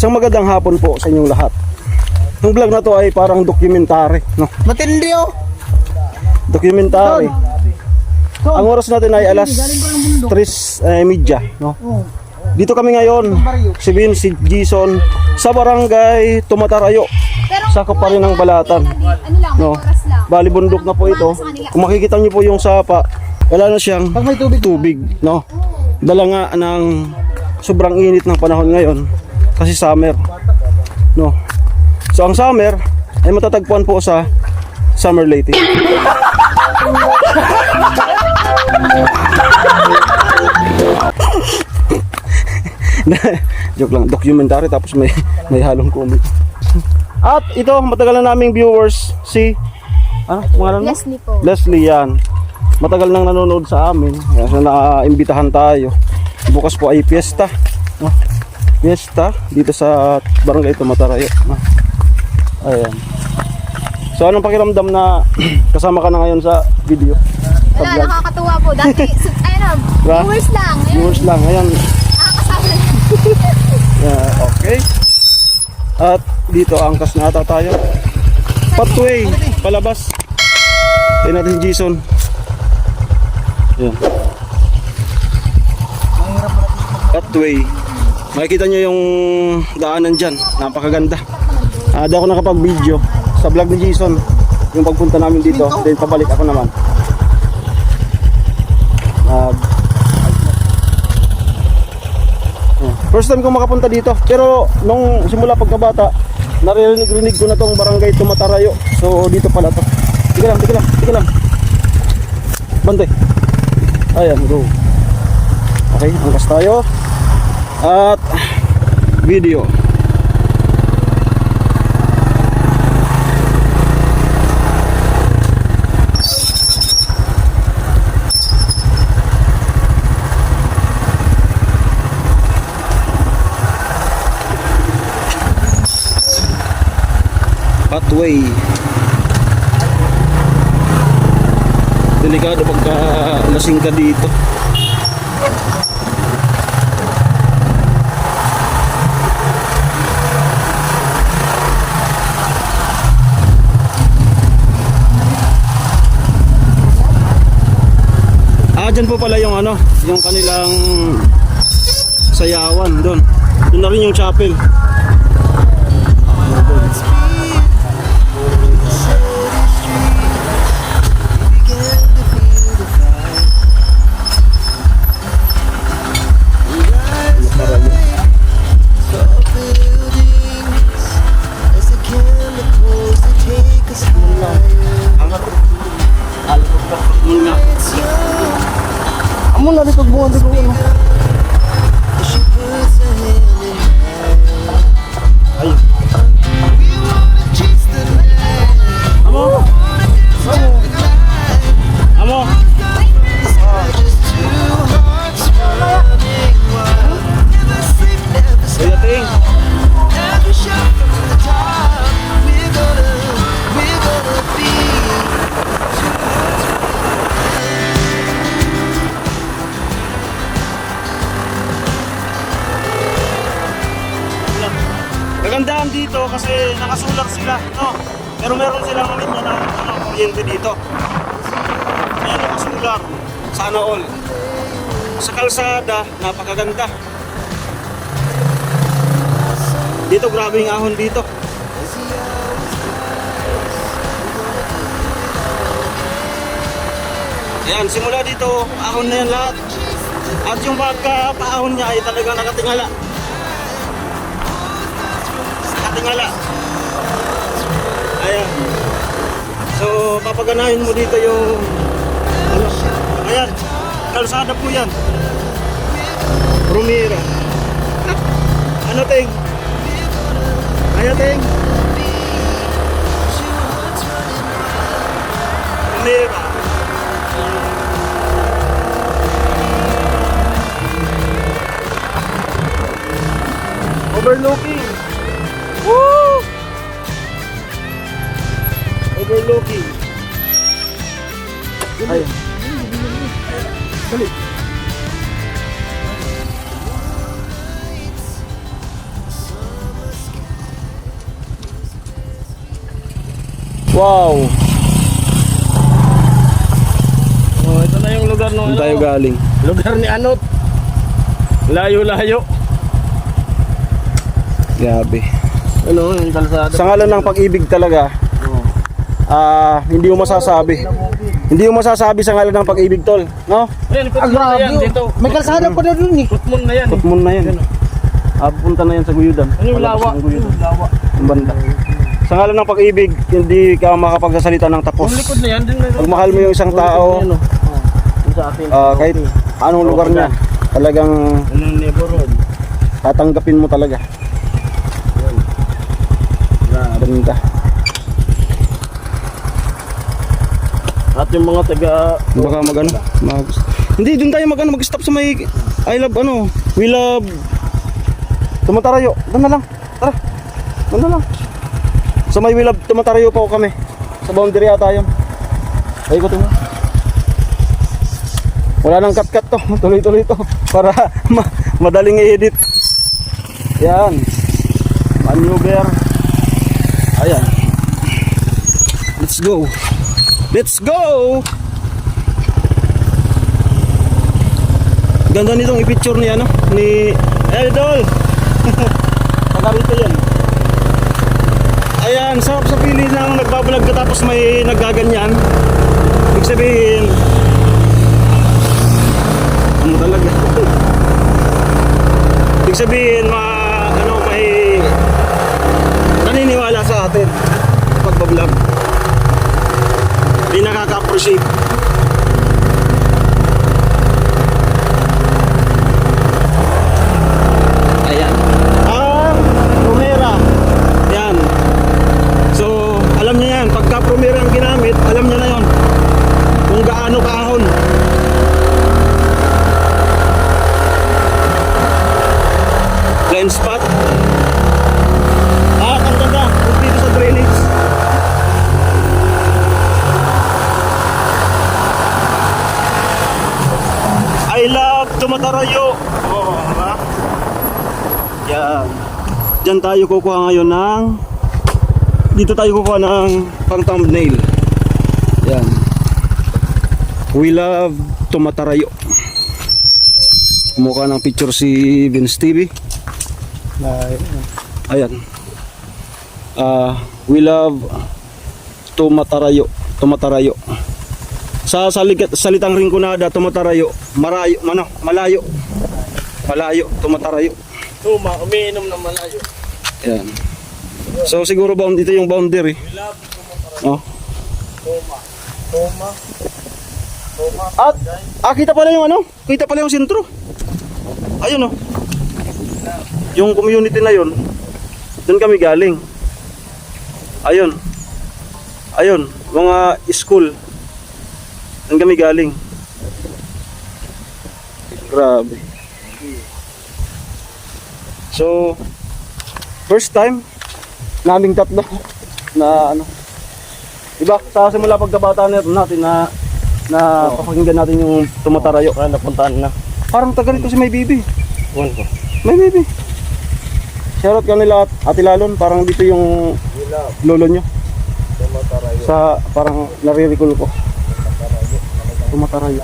Isang magandang hapon po sa inyong lahat. Yung vlog na to ay parang dokumentary, no? Matindi oh. Dokumentary. Ang oras natin ay alas 3:30, no? Dito kami ngayon, si Vin, si Jason, sa barangay Tumatarayo. Sakop pa rin ng Balatan. No? Bali bundok na po ito. Kung makikita niyo po yung sapa, wala na siyang tubig, no? Dala nga ng sobrang init ng panahon ngayon kasi summer, no? So ang summer ay matatagpuan po sa Summer Leyte. Joke lang, documentary tapos may halong comedy. At ito, matagal na naming viewers, si pangalan mo? Leslie po. Leslie yan. Matagal nang nanonood sa amin. Kaya naimbitahan tayo. Bukas po ay piyesta. Piyesta dito sa barangay Tumatarayo. Ayan. So anong pakiramdam na kasama ka na ngayon sa video? Sa Wala, vlog? nakakatuwa po. Dati, Diba? viewers lang. Ngayon, Viewers lang. Ayan. nakakasama na. Okay. At dito angkas na ata tayo. Pathway, palabas. Tingnan natin si Jason. Ayan. Pathway. Makikita nyo yung daanan dyan. Napakaganda. Di ako nakapag-video sa vlog ni Jason. Yung pagpunta namin dito. Then pabalik ako naman. First time ko makapunta dito. Pero nung simula pagkabata, narinig ko na tong barangay Tumatarayo. So dito pala to. Tika lang. Bantay. Ayan, go. Okay, angkas tayo. At video. Pathway. Delikado pagka lasing ka dito. Dyan po pala yung yung kanilang sayawan doon. Doon na rin yung chapel. Amo na dito buwan dito ano. Ay. Amo. Amo. Kuya Ting. Kagandahan dito kasi nakasulat sila, no? Pero meron silang linya ng kuryente dito. Ayan, nakasulat. Sana all. Sa kalsada, napakaganda. Dito, grabe yung ahon dito. Ayan, simula dito, ahon na yan lahat. At yung pagka-paahon niya ay talagang nakatingala. Ayan. So papaganahin mo dito yung ayan, kalsada po yan. Rumira. Ano Ting? Ayan Ting. Rumira. Overlooking. Woo! Overlooking. Ayun. Dali. Wow, Oh, ito na yung lugar no. saan tayo galing? Lugar ni Anot. Layo-layo. Grabe. Ano, yung kalsada. Sa ngalan ng pag-ibig talaga, hindi mo masasabi. Hindi mo masasabi sa ngalan ng pag-ibig, tol. No? Ayan, putmon na yan dito. May kalsada pa na dun eh. Putmon na yan. Putmon na yan. Punta na yan sa Guyudan. Ano yung Palabas lawa? ng Guyudan. Lawa. Ang banda. Sa ngalan ng pag-ibig, hindi ka makapagsasalita ng tapos. Yung likod na yan. Din na Pag mahal mo yung isang tao, Ano? Sa atin. kahit anong lugar niya, talagang Anong neighborhood? tatanggapin mo talaga. Banda. At yung mga taga... Baka hindi, dun tayo mag-stop sa may I love we love Tumatarayo. Doon na lang. Tara. Doon na lang. Sa may we love Tumatarayo pa ako kami. Sa boundary ata yun. Ay ko mo. Wala nang cut-cut to. Tuloy-tuloy to. Para madaling i-edit. Yan. Maneuver. Ayan. Let's go. Let's go! Ganda nitong i-picture ni ni Idol. Taga rito yan. Ayan, sarap sa pili ng nagbablog ka tapos may naggaganyan. Ibig sabihin, ano talaga? Ibig sabihin, may naniniwala sa atin sa pagbablog. Hindi nakaka-appreciate. Ayan. Promera. Yan. So, alam niya yan. Pagka Promera ang ginamit, alam niya na yon kung gaano kahon. Blind spot. Ang ganda. Dito sa drainage. I love Tumatarayo. Oh, ha? Yan. Diyan tayo kukuha ngayon ng dito tayo kukuha ng pang thumbnail. Yan. We love Tumatarayo. Mukha ng picture si Vince TV. Ayan. We love Tumatarayo. Tumatarayo. Sa salitang Rinconada, Tumatarayo, malayo. Malayo, Tumatarayo. Tuma, umiinom ng malayo. Yan. So siguro ito yung boundary. Oh. Tuma. At kita pala yung kita pala yung sentro. Ayun yung community na yun. Doon kami galing. Ayun, mga school. Doon kami galing. Grabe. So, first time naming tatlo na diba? Sa simula pagkabata natin na papakinggan natin yung Tumatarayo. Napuntahan na. Parang taga rito si May Bibi. One ko. May Bibi. Shoutout kanila at Ate Lalon. Parang dito yung lolo nyo. Tumatarayo. Sa parang nare-recall ko. Tumatarayo.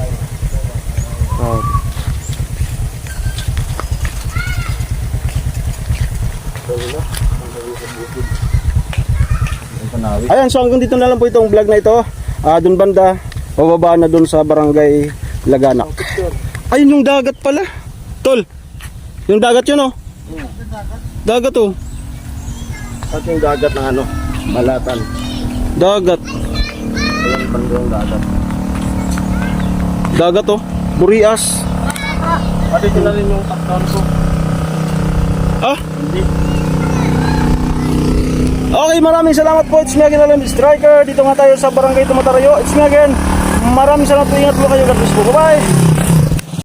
Ayan, so hanggang dito na lang po itong vlog na ito. Doon banda, bababa na doon sa barangay Laganak. Ayun yung dagat pala. Tol, yung dagat yun Dagat At yung dagat ng Balatan. Dagat. Ayan bandong dagat. Dagat Burias. At ito na rin yung top-down ko. Hindi. Okay, maraming salamat po. It's me again, Alam Striker. Dito nga tayo sa barangay Tumatarayo. It's me again. Maraming salamat po. Ingat po kayo. God bless po. Bye-bye.